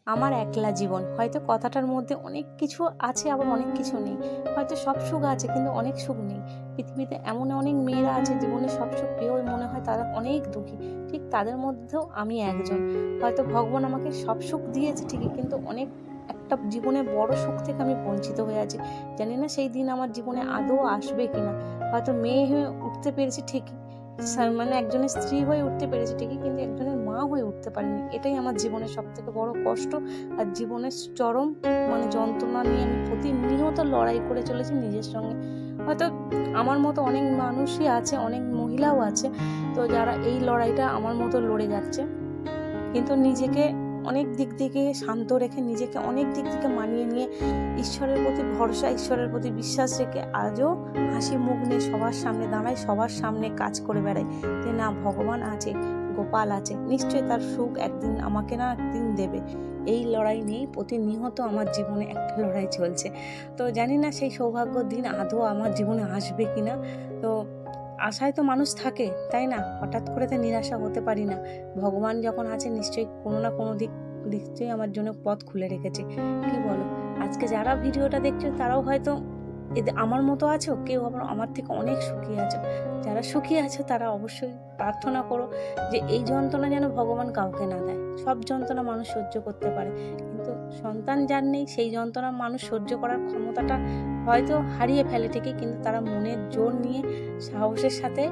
আমার একলা জীবন। হয়তো কথাটার মধ্যে অনেক কিছু আছে, আবার অনেক কিছু নেই। হয়তো সব সুখ আছে কিন্তু অনেক সুখ নেই। পৃথিবীতে এমন অনেক মেয়েরা আছে জীবনে সব সুখ পেয়েও মনে হয় তারা অনেক দুঃখী। ঠিক তাদের মধ্যেও আমি একজন। হয়তো ভগবান আমাকে সব সুখ দিয়েছে ঠিকই, কিন্তু অনেক একটা জীবনে বড় সুখ থেকে আমি বঞ্চিত হয়ে আছি। জানি না সেই দিন আমার জীবনে আদৌ আসবে কিনা। হয়তো মেয়ে হয়ে উঠতে পেরেছি ঠিকই, মানে একজনের স্ত্রী হয়ে উঠতে পেরেছি ঠিকই, কিন্তু একজনের মা হয়ে উঠতে পারিনি। এটাই আমার জীবনের সব থেকে বড় কষ্ট আর জীবনের চরম যন্ত্রণা নিয়ে আমি প্রতিনিয়ত লড়াই করে চলেছি নিজের সঙ্গে। হয়তো আমার মতো অনেক মানুষই আছে, অনেক মহিলাও আছে তো যারা এই লড়াইটা আমার মতো লড়ে যাচ্ছে, কিন্তু নিজেকে অনেক দিক থেকে শান্ত রেখে, নিজেকে অনেক দিক থেকে মানিয়ে নিয়ে, ঈশ্বরের প্রতি ভরসা, ঈশ্বরের প্রতি বিশ্বাস রেখে আজও হাসি মুখ নিয়ে সবার সামনে দাঁড়াই, সবার সামনে কাজ করে বেড়াই যে না, ভগবান আছে, গোপাল আছে, নিশ্চয়ই তার সুখ একদিন আমাকে না একদিন দেবে। এই লড়াই নিয়েই প্রতিনিয়ত আমার জীবনে একটা লড়াই চলছে। তো জানি না সেই সৌভাগ্য দিন আদৌ আমার জীবনে আসবে কিনা। তো আশায় তো মানুষ থাকে, তাই না? হঠাৎ করে তো নিরাশা হতে পারি না। ভগবান যখন আছে নিশ্চয়ই কোনো না কোনো নিশ্চয়ই আমার জন্য পথ খুলে রেখেছে। কি বলো? আজকে যারা ভিডিওটা দেখছো তারাও হয়তো আমার মতো আছো, কেউ আবার আমার থেকে অনেক সুখী আছো। যারা সুখী আছো তারা অবশ্যই প্রার্থনা করো যে এই যন্ত্রণা যেন ভগবান কাউকে না দেয়। সব যন্ত্রণা মানুষ সহ্য করতে পারে, কিন্তু সন্তান যার নেই সেই যন্ত্রণা মানুষ সহ্য করার ক্ষমতাটা হয়তো হারিয়ে ফেলে ঠিকই, কিন্তু তারা মনের জোর নিয়ে সাহসের সাথে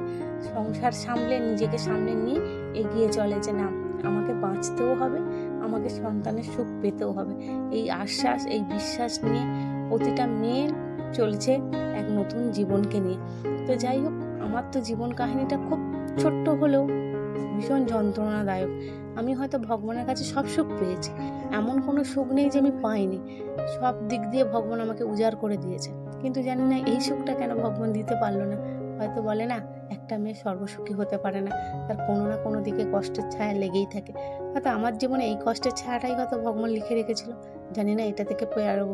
সংসার সামলে, নিজেকে সামলে নিয়ে এগিয়ে চলে যে না, আমাকে বাঁচতেও হবে, আমাকে সন্তানের সুখ পেতেও হবে। এই আশ্বাস, এই বিশ্বাস নিয়ে প্রতিটা মেয়ে চলছে এক নতুন জীবনকে নিয়ে। তো যাই হোক, আমার তো জীবন কাহিনীটা খুব ছোট্ট হলেও ভীষণ যন্ত্রণাদায়ক। আমি হয়তো ভগবানের কাছে সব সুখ পেয়েছি, এমন কোনো সুখ নেই যে আমি পাইনি। সব দিক দিয়ে ভগবান আমাকে উজাড় করে দিয়েছে, কিন্তু জানি না এই সুখটা কেন ভগবান দিতে পারলো না। হয়তো বলে না, একটা মেয়ে সর্বসুখী হতে পারে না, তার কোনো না কোনো দিকে কষ্টের ছায়া লেগেই থাকে। হয়তো আমার জীবনে এই কষ্টের ছায়াটাই হয়তো ভগবান লিখে রেখেছিল। জানি না এটা থেকে পেয়ে আরো